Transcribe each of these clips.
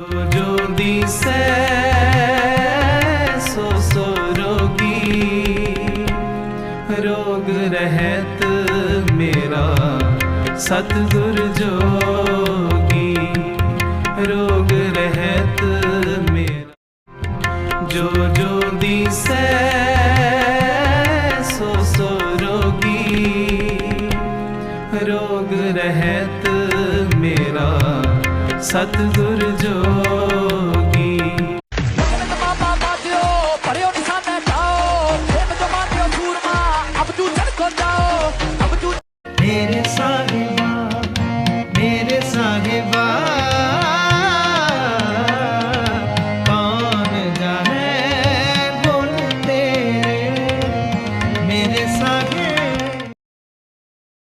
जो दिसे सो रोगी, रोग रहत मेरा सतगुर जोगी, रोग रहत मेरा। जो दिसे सो रोगी, रोग रहत मेरा सतगुर जोगी। मेरे साहिबा कौन जाने गुण तेरे, मेरे साहिब।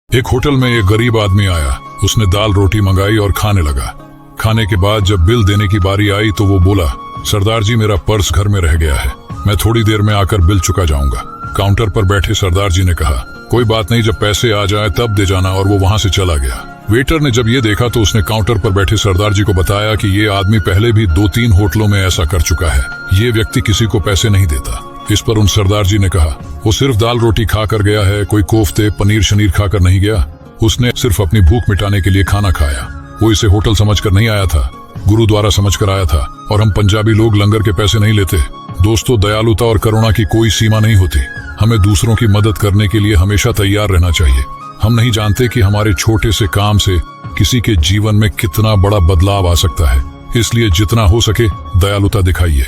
एक होटल में एक गरीब आदमी आया। उसने दाल रोटी मंगाई और खाने लगा। खाने के बाद जब बिल देने की बारी आई तो वो बोला, सरदार जी मेरा पर्स घर में रह गया है, मैं थोड़ी देर में आकर बिल चुका जाऊंगा। काउंटर पर बैठे सरदार जी ने कहा, कोई बात नहीं, जब पैसे आ जाए तब दे जाना। और वो वहां से चला गया। वेटर ने जब ये देखा तो उसने काउंटर पर बैठे सरदार जी को बताया कि ये आदमी पहले भी 2-3 होटलों में ऐसा कर चुका है, ये व्यक्ति किसी को पैसे नहीं देता। इस पर उन सरदार जी ने कहा, वो सिर्फ दाल रोटी खा कर गया है, कोई कोफ्ते पनीर शनीर खाकर नहीं गया। उसने सिर्फ अपनी भूख मिटाने के लिए खाना खाया। वो इसे होटल समझकर नहीं आया था, गुरुद्वारा समझकर आया था। और हम पंजाबी लोग लंगर के पैसे नहीं लेते। दोस्तों, दयालुता और करुणा की कोई सीमा नहीं होती। हमें दूसरों की मदद करने के लिए हमेशा तैयार रहना चाहिए। हम नहीं जानते कि हमारे छोटे से काम से किसी के जीवन में कितना बड़ा बदलाव आ सकता है। इसलिए जितना हो सके दयालुता दिखाइए।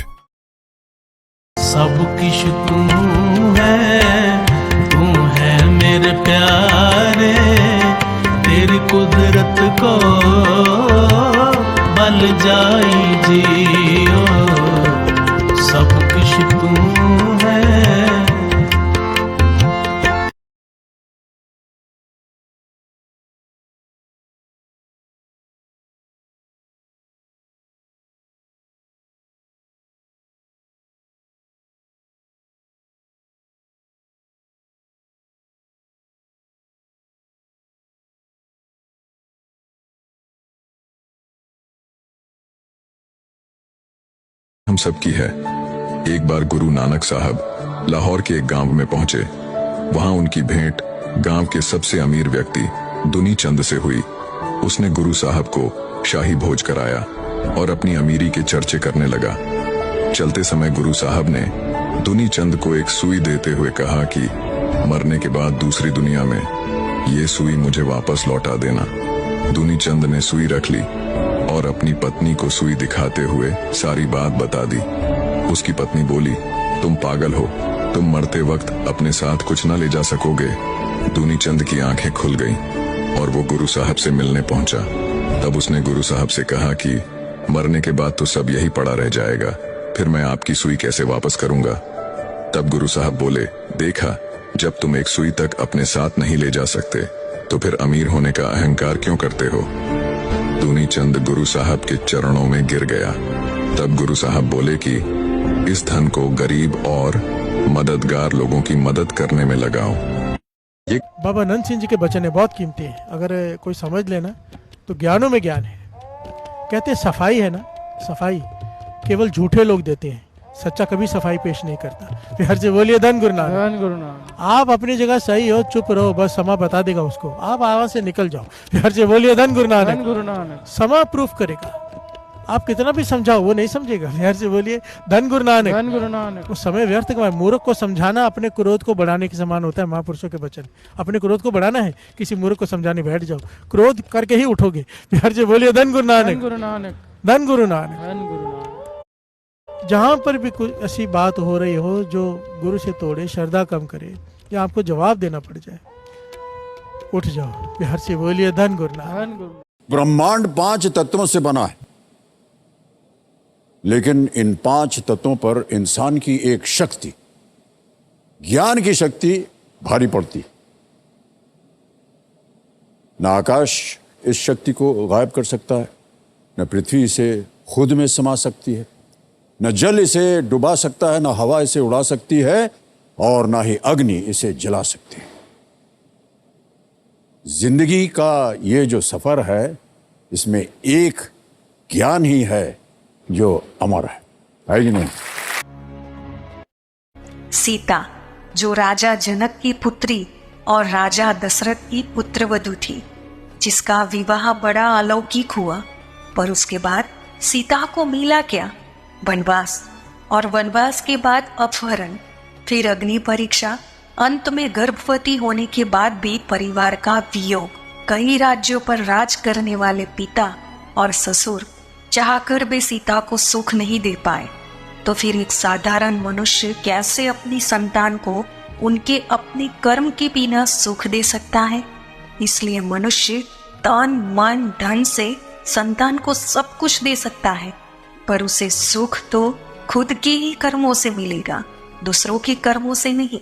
सब किश तू है मेरे प्यारे, तेरी कुदरत को बल जाई जियो, सब किश तू है। हम सबकी है। एक बार गुरु नानक साहब लाहौर के एक गांव में पहुंचे। वहां उनकी भेंट गांव के सबसे अमीर व्यक्ति दुनी चंद से हुई। उसने गुरु साहब को शाही भोज कराया और अपनी अमीरी के चर्चे करने लगा। चलते समय गुरु साहब ने दुनी चंद को एक सुई देते हुए कहा कि मरने के बाद दूसरी दुनिया में ये सुई मुझे वापस लौटा देना। दुनी चंद ने सुई रख ली और अपनी पत्नी को सुई दिखाते हुए सारी बात बता दी। उसकी पत्नी बोली, तुम पागल हो, तुम मरते वक्त अपने साथ कुछ न ले जा सकोगे। दुनी चंद की आंखें खुल गईं और वो गुरु साहब से मिलने पहुंचा। तब उसने गुरु साहब से कहा कि मरने के बाद तो सब यही पड़ा रह जाएगा, फिर मैं आपकी सुई कैसे वापस करूंगा। तब गुरु साहब बोले, देखा, जब तुम एक सुई तक अपने साथ नहीं ले जा सकते तो फिर अमीर होने का अहंकार क्यों करते हो। दुनी चंद गुरु साहब के चरणों में गिर गया। तब गुरु साहब बोले कि इस धन को गरीब और मददगार लोगों की मदद करने में लगाओ। बाबा नंद सिंह जी के वचन है, बहुत कीमती है। अगर कोई समझ लेना तो ज्ञानों में ज्ञान है। कहते हैं सफाई है ना, सफाई केवल झूठे लोग देते हैं, सच्चा कभी सफाई पेश नहीं करता। फिर से बोलिए धन गुरु नानक। आप अपनी जगह सही हो, चुप रहो, बस समा बता देगा उसको, आप आवाज से निकल जाओ। फिर से बोलिए धन गुरु नानक। समा प्रूफ करेगा। आप कितना भी समझाओ वो नहीं समझेगा। फिर से बोलिए धन गुरु नानक। वो समय व्यर्थ का, मूर्ख को समझाना अपने क्रोध को बढ़ाने के समान होता है। महापुरुषों के वचन, अपने क्रोध को बढ़ाना है, किसी मूर्ख को समझाने बैठ जाओ, क्रोध करके ही उठोगे। फिर से बोलिए धन गुरु नानक। धन गुरु नानक। जहां पर भी कोई ऐसी बात हो रही हो जो गुरु से तोड़े, श्रद्धा कम करे या आपको जवाब देना पड़ जाए, उठ जाओ। बिहार से बोलिए धन गुरु नानक। ब्रह्मांड 5 तत्वों से बना है, लेकिन इन 5 तत्वों पर इंसान की एक शक्ति, ज्ञान की शक्ति भारी पड़ती। न आकाश इस शक्ति को गायब कर सकता है, न पृथ्वी इसे खुद में समा सकती है, न जल इसे डुबा सकता है, न हवा इसे उड़ा सकती है, और ना ही अग्नि इसे जला सकती है। जिंदगी का ये जो सफर है, इसमें एक ज्ञान ही है जो अमर है कि नहीं? सीता, जो राजा जनक की पुत्री और राजा दशरथ की पुत्रवधू थी, जिसका विवाह बड़ा अलौकिक हुआ, पर उसके बाद सीता को मिला क्या? वनवास, और वनवास के बाद अपहरण, फिर अग्नि परीक्षा, अंत में गर्भवती होने के बाद भी परिवार का वियोग। कई राज्यों पर राज करने वाले पिता और ससुर चाहकर भी सीता को सुख नहीं दे पाए, तो फिर एक साधारण मनुष्य कैसे अपनी संतान को उनके अपने कर्म के बिना सुख दे सकता है? इसलिए मनुष्य तन मन धन से संतान को सब कुछ दे सकता है, पर उसे सुख तो खुद के ही कर्मों से मिलेगा, दूसरों के कर्मों से नहीं।